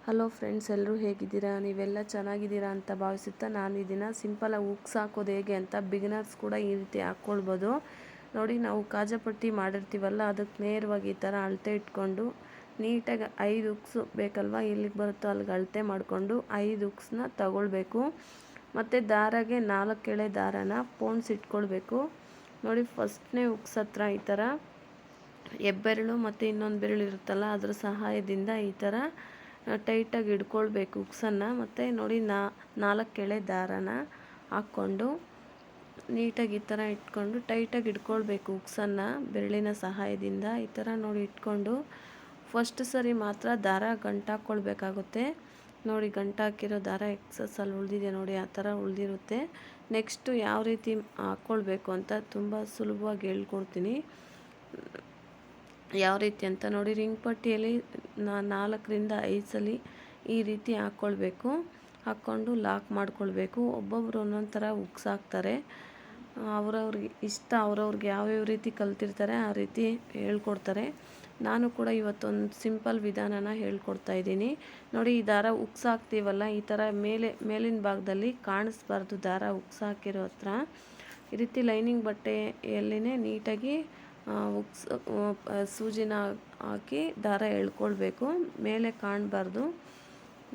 Hello friends, ಎಲ್ಲರೂ ಹೇಗಿದ್ದೀರಾ? ನೀವೆಲ್ಲ ಚೆನ್ನಾಗಿದ್ದೀರಾ ಅಂತ ಭಾವಿಸುತ್ತಾ ನಾನು ಇದನ್ನು ಸಿಂಪಲಾಗಿ ಉಕ್ಸ್ ಹಾಕೋದು ಹೇಗೆ ಅಂತ ಬಿಗಿನರ್ಸ್ ಕೂಡ ಈ ರೀತಿ ಹಾಕ್ಕೊಳ್ಬೋದು. ನೋಡಿ, ನಾವು ಕಾಜಾಪಟ್ಟಿ ಮಾಡಿರ್ತೀವಲ್ಲ, ಅದಕ್ಕೆ ನೇರವಾಗಿ ಈ ಥರ ಅಳತೆ ಇಟ್ಕೊಂಡು ನೀಟಾಗಿ 5 ಉಕ್ಸು ಬೇಕಲ್ವ, ಎಲ್ಲಿಗೆ ಬರುತ್ತೋ ಅಲ್ಲಿಗೆ ಅಳತೆ ಮಾಡಿಕೊಂಡು 5 ಉಕ್ಸನ್ನ ತಗೊಳ್ಬೇಕು. ಮತ್ತು ದಾರಾಗೆ 4 ಎಳೆ ದಾರನ ಪೋಣಿಸಿಟ್ಕೊಳ್ಬೇಕು. ನೋಡಿ, ಫಸ್ಟ್ನೇ ಉಕ್ಸ್ ಹತ್ರ ಈ ಥರ ಹೆಬ್ಬೆರಳು ಮತ್ತು ಇನ್ನೊಂದು ಬೆರಳು ಇರುತ್ತಲ್ಲ, ಅದರ ಸಹಾಯದಿಂದ ಈ ಥರ ಟೈಟಾಗಿ ಹಿಡ್ಕೊಳ್ಬೇಕು ಉಕ್ಸನ್ನು. ಮತ್ತು ನೋಡಿ, 4 ಎಳೆ ದಾರನ ಹಾಕ್ಕೊಂಡು ನೀಟಾಗಿ ಈ ಥರ ಇಟ್ಕೊಂಡು ಟೈಟಾಗಿ ಹಿಡ್ಕೊಳ್ಬೇಕು ಉಕ್ಸನ್ನು ಬೆರಳಿನ ಸಹಾಯದಿಂದ. ಈ ಥರ ನೋಡಿ ಇಟ್ಕೊಂಡು ಫಸ್ಟ್ ಸರಿ ಮಾತ್ರ ದಾರ ಗಂಟಾಕ್ಕೊಳ್ಬೇಕಾಗುತ್ತೆ. ನೋಡಿ, ಗಂಟಾಕಿರೋ ದಾರ ಎಕ್ಸಸ್ಸಲ್ಲಿ ಉಳಿದಿದೆ ನೋಡಿ, ಆ ಥರ ಉಳಿದಿರುತ್ತೆ. ನೆಕ್ಸ್ಟು ಯಾವ ರೀತಿ ಹಾಕ್ಕೊಳ್ಬೇಕು ಅಂತ ತುಂಬ ಸುಲಭವಾಗಿ ಹೇಳ್ಕೊಡ್ತೀನಿ. ಯಾವ ರೀತಿ ಅಂತ ನೋಡಿ, ರಿಂಗ್ ಪಟ್ಟಿಯಲ್ಲಿ 4ರಿಂದ 5 ಸಲ ಈ ರೀತಿ ಹಾಕ್ಕೊಳ್ಬೇಕು. ಹಾಕ್ಕೊಂಡು ಲಾಕ್ ಮಾಡ್ಕೊಳ್ಬೇಕು. ಒಬ್ಬೊಬ್ಬರು ಒಂದೊಂದು ಥರ ಉಕ್ಸ್ ಹಾಕ್ತಾರೆ. ಅವ್ರವ್ರಿಗೆ ಇಷ್ಟ, ಅವ್ರವ್ರಿಗೆ ಯಾವ್ಯಾವ ರೀತಿ ಕಲ್ತಿರ್ತಾರೆ ಆ ರೀತಿ ಹೇಳ್ಕೊಡ್ತಾರೆ. ನಾನು ಕೂಡ ಇವತ್ತೊಂದು ಸಿಂಪಲ್ ವಿಧಾನನ ಹೇಳ್ಕೊಡ್ತಾ ಇದ್ದೀನಿ. ನೋಡಿ, ಈ ದಾರ ಉಕ್ಸ್ ಹಾಕ್ತೀವಲ್ಲ, ಈ ಥರ ಮೇಲಿನ ಭಾಗದಲ್ಲಿ ಕಾಣಿಸ್ಬಾರ್ದು. ದಾರ ಉಕ್ಸ್ ಹಾಕಿರೋ ಹತ್ರ ಈ ರೀತಿ ಲೈನಿಂಗ್ ಬಟ್ಟೆಯಲ್ಲಿನೇ ನೀಟಾಗಿ ಉಕ್ಸ್ ಸೂಜಿನ ಹಾಕಿ ದಾರ ಎಳ್ಕೊಳ್ಬೇಕು, ಮೇಲೆ ಕಾಣಬಾರ್ದು.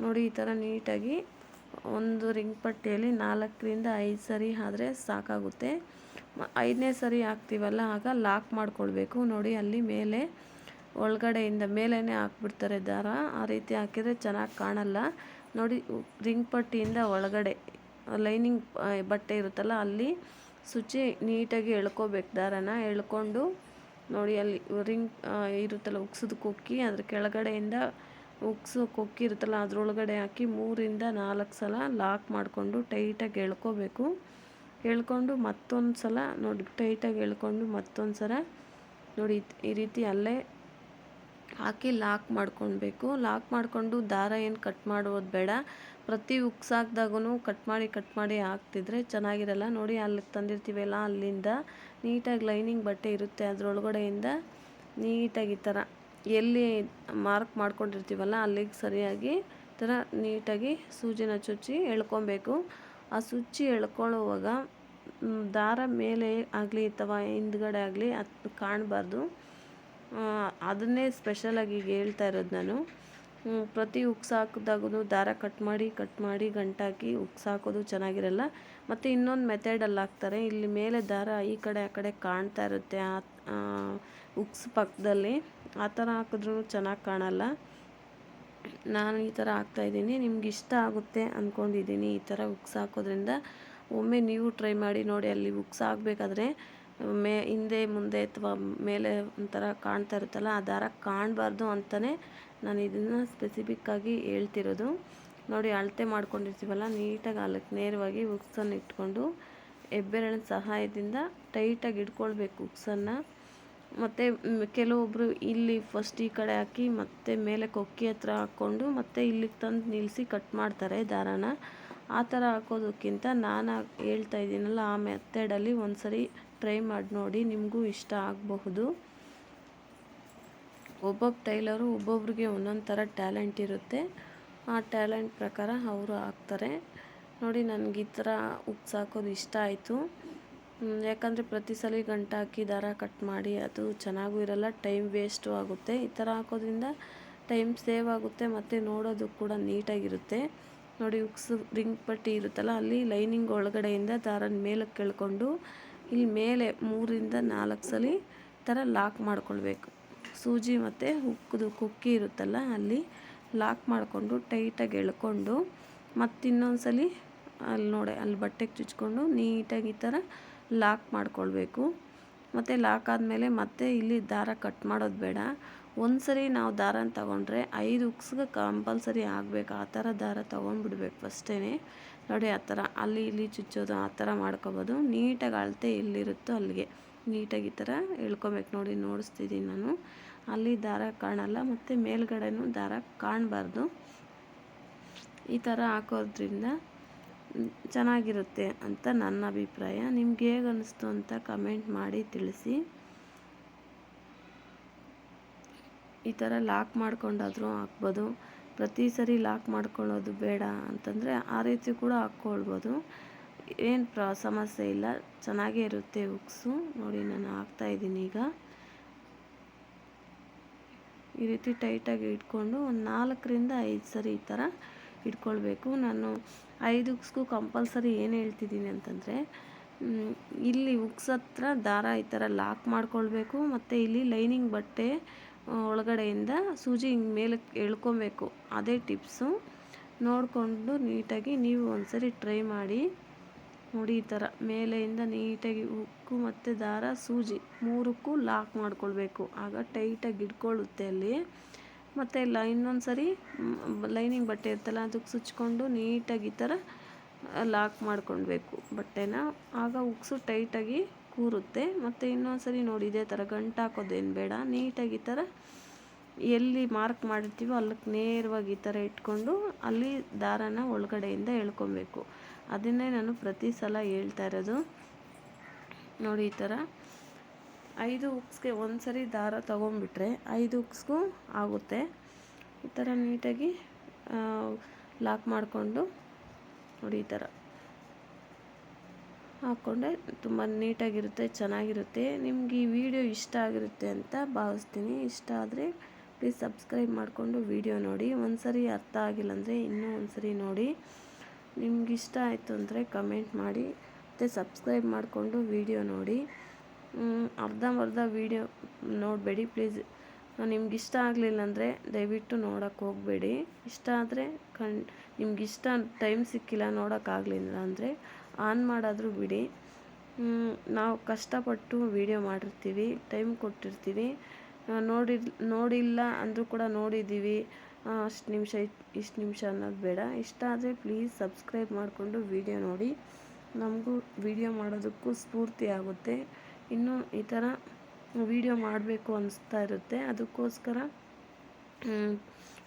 ನೋಡಿ, ಈ ಥರ ನೀಟಾಗಿ ಒಂದು ರಿಂಗ್ ಪಟ್ಟಿಯಲ್ಲಿ 4ರಿಂದ 5 ಸರಿ ಆದರೆ ಸಾಕಾಗುತ್ತೆ. 5ನೇ ಸರಿ ಹಾಕ್ತೀವಲ್ಲ, ಆಗ ಲಾಕ್ ಮಾಡ್ಕೊಳ್ಬೇಕು. ನೋಡಿ, ಅಲ್ಲಿ ಮೇಲೆ ಒಳಗಡೆಯಿಂದ ಮೇಲೇ ಹಾಕ್ಬಿಡ್ತಾರೆ ದಾರ. ಆ ರೀತಿ ಹಾಕಿದರೆ ಚೆನ್ನಾಗಿ ಕಾಣಲ್ಲ. ನೋಡಿ, ರಿಂಗ್ ಪಟ್ಟಿಯಿಂದ ಒಳಗಡೆ ಲೈನಿಂಗ್ ಬಟ್ಟೆ ಇರುತ್ತಲ್ಲ, ಅಲ್ಲಿ ಸುಚ್ಚಿ ನೀಟಾಗಿ ಎಳ್ಕೊಬೇಕು ದಾರನ. ಎಳ್ಕೊಂಡು ನೋಡಿ, ಅಲ್ಲಿ ರಿಂಗ್ ಇರುತ್ತಲ್ಲ ಉಕ್ಸದ ಕೊಕ್ಕಿ, ಅದ್ರ ಕೆಳಗಡೆಯಿಂದ ಉಕ್ಸು ಕೊಕ್ಕಿ ಇರುತ್ತಲ್ಲ ಅದರೊಳಗಡೆ ಹಾಕಿ 3ರಿಂದ 4 ಸಲ ಲಾಕ್ ಮಾಡಿಕೊಂಡು ಟೈಟಾಗಿ ಎಳ್ಕೊಬೇಕು. ಎಳ್ಕೊಂಡು ಮತ್ತೊಂದು ಸಲ ನೋಡಿ ಟೈಟಾಗಿ ಎಳ್ಕೊಂಡು ಮತ್ತೊಂದು ಸಲ ನೋಡಿ ಈ ರೀತಿ ಅಲ್ಲೇ ಹಾಕಿ ಲಾಕ್ ಮಾಡ್ಕೊಳ್ಬೇಕು. ಲಾಕ್ ಮಾಡಿಕೊಂಡು ದಾರ ಏನು ಕಟ್ ಮಾಡೋದು ಬೇಡ. ಪ್ರತಿ ಉಕ್ಸ್ ಹಾಕ್ದಾಗೂ ಕಟ್ ಮಾಡಿ ಹಾಕ್ತಿದ್ರೆ ಚೆನ್ನಾಗಿರಲ್ಲ. ನೋಡಿ, ಅಲ್ಲಿಗೆ ತಂದಿರ್ತೀವಲ್ಲ, ಅಲ್ಲಿಂದ ನೀಟಾಗಿ ಲೈನಿಂಗ್ ಬಟ್ಟೆ ಇರುತ್ತೆ, ಅದರೊಳಗಡೆಯಿಂದ ನೀಟಾಗಿ ಈ ಥರ ಎಲ್ಲಿ ಮಾರ್ಕ್ ಮಾಡ್ಕೊಂಡಿರ್ತೀವಲ್ಲ ಅಲ್ಲಿಗೆ ಸರಿಯಾಗಿ ಈ ಥರ ನೀಟಾಗಿ ಸೂಜಿನ ಚುಚ್ಚಿ ಎಳ್ಕೊಬೇಕು. ಆ ಸುಚ್ಚಿ ಎಳ್ಕೊಳ್ಳುವಾಗ ದಾರ ಮೇಲೆ ಆಗಲಿ ಅಥವಾ ಹಿಂದ್ಗಡೆ ಆಗಲಿ ಅದು ಕಾಣಬಾರ್ದು. ಅದನ್ನೇ ಸ್ಪೆಷಲಾಗಿ ಈಗ ಹೇಳ್ತಾ ಇರೋದು ನಾನು. ಪ್ರತಿ ಉಕ್ಸ್ ಹಾಕಿದಾಗೂ ದಾರ ಕಟ್ ಮಾಡಿ ಗಂಟಾಕಿ ಉಕ್ಸ್ ಹಾಕೋದು ಚೆನ್ನಾಗಿರಲ್ಲ. ಮತ್ತು ಇನ್ನೊಂದು ಮೆಥಡಲ್ಲಿ ಹಾಕ್ತಾರೆ. ಇಲ್ಲಿ ಮೇಲೆ ದಾರ ಈ ಕಡೆ ಆ ಕಡೆ ಕಾಣ್ತಾ ಇರುತ್ತೆ ಉಕ್ಸ್ ಪಕ್ಕದಲ್ಲಿ. ಆ ಥರ ಹಾಕಿದ್ರೂ ಚೆನ್ನಾಗಿ ಕಾಣಲ್ಲ. ನಾನು ಈ ಥರ ಹಾಕ್ತಾಯಿದ್ದೀನಿ. ನಿಮ್ಗೆ ಇಷ್ಟ ಆಗುತ್ತೆ ಅಂದ್ಕೊಂಡಿದ್ದೀನಿ ಈ ಥರ ಉಕ್ಸ್ ಹಾಕೋದ್ರಿಂದ. ಒಮ್ಮೆ ನೀವು ಟ್ರೈ ಮಾಡಿ ನೋಡಿ. ಅಲ್ಲಿ ಉಕ್ಸ್ ಹಾಕಬೇಕಾದ್ರೆ ಹಿಂದೆ ಮುಂದೆ ಅಥವಾ ಮೇಲೆ ಒಂಥರ ಕಾಣ್ತಾ ಇರುತ್ತಲ್ಲ, ಆ ದಾರ ಕಾಣಬಾರ್ದು ಅಂತಲೇ ನಾನು ಇದನ್ನು ಸ್ಪೆಸಿಫಿಕ್ಕಾಗಿ ಹೇಳ್ತಿರೋದು. ನೋಡಿ, ಅಳತೆ ಮಾಡ್ಕೊಂಡಿರ್ತೀವಲ್ಲ, ನೀಟಾಗಿ ಅಲ್ಲಕ್ಕೆ ನೇರವಾಗಿ ಉಕ್ಸನ್ನು ಇಟ್ಕೊಂಡು ಹೆಬ್ಬೆರಳಿನ ಸಹಾಯದಿಂದ ಟೈಟಾಗಿ ಇಟ್ಕೊಳ್ಬೇಕು ಉಕ್ಸನ್ನು. ಮತ್ತು ಕೆಲವೊಬ್ಬರು ಇಲ್ಲಿ ಫಸ್ಟ್ ಈ ಕಡೆ ಹಾಕಿ ಮತ್ತೆ ಮೇಲೆ ಕೊಕ್ಕಿ ಹತ್ರ ಹಾಕ್ಕೊಂಡು ಮತ್ತೆ ಇಲ್ಲಿಗೆ ತಂದು ನಿಲ್ಲಿಸಿ ಕಟ್ ಮಾಡ್ತಾರೆ ದಾರಾನ. ಆ ಥರ ಹಾಕೋದಕ್ಕಿಂತ ನಾನು ಹೇಳ್ತಾ ಇದ್ದೀನಲ್ಲ, ಆ ಮೆಥಡಲ್ಲಿ ಒಂದ್ಸರಿ ಟ್ರೈ ಮಾಡಿ ನೋಡಿ, ನಿಮಗೂ ಇಷ್ಟ ಆಗಬಹುದು. ಒಬ್ಬೊಬ್ಬ ಟೈಲರು ಒಬ್ಬೊಬ್ರಿಗೆ ಒಂದೊಂದು ಥರ ಟ್ಯಾಲೆಂಟ್ ಇರುತ್ತೆ. ಆ ಟ್ಯಾಲೆಂಟ್ ಪ್ರಕಾರ ಅವರು ಹಾಕ್ತಾರೆ. ನೋಡಿ, ನನಗೆ ಈ ಥರ ಉಕ್ಸ್ ಹಾಕೋದು ಇಷ್ಟ ಆಯಿತು. ಯಾಕಂದರೆ ಪ್ರತಿ ಸಲ ಗಂಟು ಹಾಕಿ ದಾರ ಕಟ್ ಮಾಡಿ ಅದು ಚೆನ್ನಾಗೂ ಇರಲ್ಲ, ಟೈಮ್ ವೇಸ್ಟು ಆಗುತ್ತೆ. ಈ ಥರ ಹಾಕೋದ್ರಿಂದ ಟೈಮ್ ಸೇವ್ ಆಗುತ್ತೆ ಮತ್ತು ನೋಡೋದು ಕೂಡ ನೀಟಾಗಿರುತ್ತೆ. ನೋಡಿ, ಉಕ್ಸ್ ರಿಂಗ್ ಪಟ್ಟಿ ಇರುತ್ತಲ್ಲ, ಅಲ್ಲಿ ಲೈನಿಂಗ್ ಒಳಗಡೆಯಿಂದ ದಾರನ ಮೇಲಕ್ಕೆ ಕೆಳ್ಕೊಂಡು ಇಲ್ಲಿ ಮೇಲೆ 3ರಿಂದ 4 ಸಲ ಈ ಥರ ಲಾಕ್ ಮಾಡ್ಕೊಳ್ಬೇಕು. ಸೂಜಿ ಮತ್ತು ಉಕ್ಕದು ಕುಕ್ಕಿ ಇರುತ್ತಲ್ಲ, ಅಲ್ಲಿ ಲಾಕ್ ಮಾಡಿಕೊಂಡು ಟೈಟಾಗಿ ಎಳ್ಕೊಂಡು ಮತ್ತಿನ್ನೊಂದು ಸಲ ಅಲ್ಲಿ ಬಟ್ಟೆಗೆ ಚುಚ್ಕೊಂಡು ನೀಟಾಗಿ ಈ ಥರ ಲಾಕ್ ಮಾಡ್ಕೊಳ್ಬೇಕು. ಮತ್ತು ಲಾಕ್ ಆದಮೇಲೆ ಮತ್ತೆ ಇಲ್ಲಿ ದಾರ ಕಟ್ ಮಾಡೋದು ಬೇಡ. ಒಂದು ಸರಿ ನಾವು ದಾರನ ತಗೊಂಡ್ರೆ 5 ಉಕ್ಸ್ಗೆ ಕಂಪಲ್ಸರಿ ಆಗಬೇಕು. ಆ ಥರ ದಾರ ತೊಗೊಂಡ್ಬಿಡ್ಬೇಕು ಫಸ್ಟೇ. ನೋಡಿ, ಆ ಥರ ಅಲ್ಲಿ ಇಲ್ಲಿ ಚುಚ್ಚೋದು ಆ ಥರ ಮಾಡ್ಕೊಬೋದು. ನೀಟಾಗಿ ಅಳತೆ ಎಲ್ಲಿರುತ್ತೋ ಅಲ್ಲಿಗೆ ನೀಟಾಗಿ ಈ ಥರ ಎಳ್ಕೊಬೇಕು. ನೋಡಿ, ನೋಡಿಸ್ತಿದ್ದೀನಿ ನಾನು. ಅಲ್ಲಿ ದಾರ ಕಾಣಲ್ಲ ಮತ್ತು ಮೇಲ್ಗಡೆನೂ ದಾರ ಕಾಣಬಾರ್ದು. ಈ ಥರ ಹಾಕೋದ್ರಿಂದ ಚೆನ್ನಾಗಿರುತ್ತೆ ಅಂತ ನನ್ನ ಅಭಿಪ್ರಾಯ. ನಿಮ್ಗೆ ಹೇಗೆ ಅನ್ನಿಸ್ತು ಅಂತ ಕಮೆಂಟ್ ಮಾಡಿ ತಿಳಿಸಿ. ಈ ಥರ ಲಾಕ್ ಮಾಡ್ಕೊಂಡಾದರೂ ಹಾಕ್ಬೋದು. ಪ್ರತಿ ಸರಿ ಲಾಕ್ ಮಾಡ್ಕೊಳ್ಳೋದು ಬೇಡ ಅಂತಂದರೆ ಆ ರೀತಿ ಕೂಡ ಹಾಕ್ಕೊಳ್ಬೋದು. ಏನು ಸಮಸ್ಯೆ ಇಲ್ಲ, ಚೆನ್ನಾಗೇ ಇರುತ್ತೆ ಹುಕ್ಸು. ನೋಡಿ ನಾನು ಹಾಕ್ತಾಯಿದ್ದೀನಿ ಈಗ. ಈ ರೀತಿ ಟೈಟಾಗಿ ಇಟ್ಕೊಂಡು ಒಂದು 4ರಿಂದ 5 ಸರಿ ಈ ಥರ ಇಟ್ಕೊಳ್ಬೇಕು. ನಾನು 5 ಹುಕ್ಸ್ಗೂ ಕಂಪಲ್ಸರಿ ಏನು ಹೇಳ್ತಿದ್ದೀನಿ ಅಂತಂದರೆ, ಇಲ್ಲಿ ಹುಕ್ಸ್ ಹತ್ರ ದಾರ ಈ ಥರ ಲಾಕ್ ಮಾಡ್ಕೊಳ್ಬೇಕು, ಮತ್ತು ಇಲ್ಲಿ ಲೈನಿಂಗ್ ಬಟ್ಟೆ ಒಳಗಡೆಯಿಂದ ಸೂಜಿ ಹಿಂಗೆ ಮೇಲಕ್ಕೆ ಎಳ್ಕೊಬೇಕು. ಅದೇ ಟಿಪ್ಸು. ನೋಡಿಕೊಂಡು ನೀಟಾಗಿ ನೀವು ಒಂದ್ಸರಿ ಟ್ರೈ ಮಾಡಿ. ನೋಡಿ ಈ ಥರ ಮೇಲೆಯಿಂದ ನೀಟಾಗಿ ಹುಕ್ಕು ಮತ್ತು ದಾರ ಸೂಜಿ 3ಕ್ಕೂ ಲಾಕ್ ಮಾಡ್ಕೊಳ್ಬೇಕು. ಆಗ ಟೈಟಾಗಿ ಇಟ್ಕೊಳ್ಳುತ್ತೆ ಅಲ್ಲಿ. ಮತ್ತು ಇನ್ನೊಂದು ಸರಿ ಲೈನಿಂಗ್ ಬಟ್ಟೆ ಇರ್ತಲ್ಲ ಅದಕ್ಕೆ ಸುಚ್ಕೊಂಡು ನೀಟಾಗಿ ಈ ಥರ ಲಾಕ್ ಮಾಡ್ಕೊಳ್ಬೇಕು ಬಟ್ಟೆನ. ಆಗ ಹುಕ್ಸು ಟೈಟಾಗಿ ಕೂರುತ್ತೆ. ಮತ್ತು ಇನ್ನೊಂದು ಸರಿ ನೋಡಿ ಇದೇ ಥರ ಗಂಟು ಹಾಕೋದೇನು ಬೇಡ, ನೀಟಾಗಿ ಈ ಥರ ಎಲ್ಲಿ ಮಾರ್ಕ್ ಮಾಡಿರ್ತೀವೋ ಅಲ್ಲಿಗೆ ನೇರವಾಗಿ ಈ ಥರ ಇಟ್ಕೊಂಡು ಅಲ್ಲಿ ದಾರನ ಒಳಗಡೆಯಿಂದ ಎಳ್ಕೊಬೇಕು. ಅದನ್ನೇ ನಾನು ಪ್ರತಿ ಸಲ ಹೇಳ್ತಾ ಇರೋದು. ನೋಡಿ ಈ ಥರ 5 ಹುಕ್ಸ್ಗೆ ಒಂದು ಸರಿ ದಾರ ತೊಗೊಂಡ್ಬಿಟ್ರೆ 5 ಹುಕ್ಸ್ಗೂ ಆಗುತ್ತೆ. ಈ ಥರ ನೀಟಾಗಿ ಲಾಕ್ ಮಾಡಿಕೊಂಡು ನೋಡಿ ಈ ಥರ ಹಾಕ್ಕೊಂಡೆ ತುಂಬ ನೀಟಾಗಿರುತ್ತೆ, ಚೆನ್ನಾಗಿರುತ್ತೆ. ನಿಮ್ಗೆ ಈ ವಿಡಿಯೋ ಇಷ್ಟ ಆಗಿರುತ್ತೆ ಅಂತ ಭಾವಿಸ್ತೀನಿ. ಇಷ್ಟ ಆದರೆ ಪ್ಲೀಸ್ ಸಬ್ಸ್ಕ್ರೈಬ್ ಮಾಡಿಕೊಂಡು ವಿಡಿಯೋ ನೋಡಿ. ಒಂದು ಸರಿ ಅರ್ಥ ಆಗಿಲ್ಲ ಅಂದರೆ ಇನ್ನೂ ಒಂದು ಸರಿ ನೋಡಿ. ನಿಮ್ಗೆ ಇಷ್ಟ ಆಯಿತು ಅಂದರೆ ಕಮೆಂಟ್ ಮಾಡಿ, ಮತ್ತು ಸಬ್ಸ್ಕ್ರೈಬ್ ಮಾಡಿಕೊಂಡು ವಿಡಿಯೋ ನೋಡಿ. ಅರ್ಧಂಬರ್ಧ ವಿಡಿಯೋ ನೋಡಬೇಡಿ ಪ್ಲೀಸ್. ನಿಮ್ಗೆ ಇಷ್ಟ ಆಗಲಿಲ್ಲ ಅಂದರೆ ದಯವಿಟ್ಟು ನೋಡೋಕ್ಕೆ ಹೋಗಬೇಡಿ. ಇಷ್ಟ ಆದರೆ ನಿಮ್ಗಿಷ್ಟ ಟೈಮ್ ಸಿಕ್ಕಿಲ್ಲ ನೋಡೋಕ್ಕಾಗಲಿಲ್ಲ ಅಂದರೆ ಆನ್ ಮಾಡಾದರೂ ಬಿಡಿ. ನಾವು ಕಷ್ಟಪಟ್ಟು ವಿಡಿಯೋ ಮಾಡಿರ್ತೀವಿ, ಟೈಮ್ ಕೊಟ್ಟಿರ್ತೀವಿ. ನೋಡಿಲ್ಲ ಅಂದರೂ ಕೂಡ ನೋಡಿದ್ದೀವಿ ಅಷ್ಟು ನಿಮಿಷ ಇಷ್ಟು ನಿಮಿಷ ಅನ್ನೋದು ಬೇಡ. ಇಷ್ಟ ಆದರೆ ಪ್ಲೀಸ್ ಸಬ್ಸ್ಕ್ರೈಬ್ ಮಾಡಿಕೊಂಡು ವಿಡಿಯೋ ನೋಡಿ. ನಮಗೂ ವಿಡಿಯೋ ಮಾಡೋದಕ್ಕೂ ಸ್ಫೂರ್ತಿ ಆಗುತ್ತೆ. ಇನ್ನೂ ಈ ಥರ ವಿಡಿಯೋ ಮಾಡಬೇಕು ಅನಿಸ್ತಾ ಇರುತ್ತೆ. ಅದಕ್ಕೋಸ್ಕರ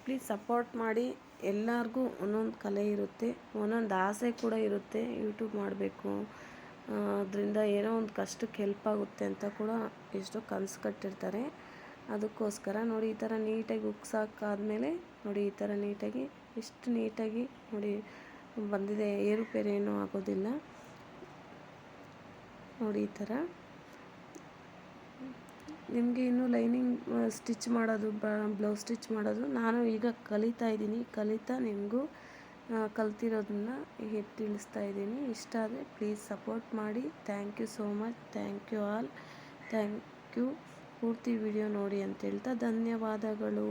ಪ್ಲೀಸ್ ಸಪೋರ್ಟ್ ಮಾಡಿ. ಎಲ್ಲರಿಗೂ ಒಂದೊಂದು ಕಲೆ ಇರುತ್ತೆ, ಒಂದೊಂದು ಆಸೆ ಕೂಡ ಇರುತ್ತೆ. ಯೂಟ್ಯೂಬ್ ಮಾಡಬೇಕು, ಅದರಿಂದ ಏನೋ ಒಂದು ಕಷ್ಟಕ್ಕೆ ಹೆಲ್ಪ್ ಆಗುತ್ತೆ ಅಂತ ಕೂಡ ಎಷ್ಟೋ ಕನಸು ಕಟ್ಟಿರ್ತಾರೆ. ಅದಕ್ಕೋಸ್ಕರ ನೋಡಿ ಈ ಥರ ನೀಟಾಗಿ ಹುಕ್ಸ್ ಹಾಕಾದ್ಮೇಲೆ ನೋಡಿ ಈ ಥರ ನೀಟಾಗಿ ಎಷ್ಟು ನೀಟಾಗಿ ನೋಡಿ ಬಂದಿದೆ. ಏರುಪೇರೇನೂ ಆಗೋದಿಲ್ಲ. ನೋಡಿ ಈ ಥರ ನಿಮಗೆ ಇನ್ನೂ ಲೈನಿಂಗ್ ಸ್ಟಿಚ್ ಮಾಡೋದು, ಬ್ಲೌಸ್ ಸ್ಟಿಚ್ ಮಾಡೋದು ನಾನು ಈಗ ಕಲಿತಾ ಇದ್ದೀನಿ. ನಿಮಗೂ ಕಲ್ತಿರೋದನ್ನ ತಿಳಿಸ್ತಾ ಇದ್ದೀನಿ. ಇಷ್ಟ ಆದರೆ ಪ್ಲೀಸ್ ಸಪೋರ್ಟ್ ಮಾಡಿ. Thank you so much. Thank you all. Thank you. ಪೂರ್ತಿ ವಿಡಿಯೋ ನೋಡಿ ಅಂತ ಹೇಳ್ತಾ ಧನ್ಯವಾದಗಳು.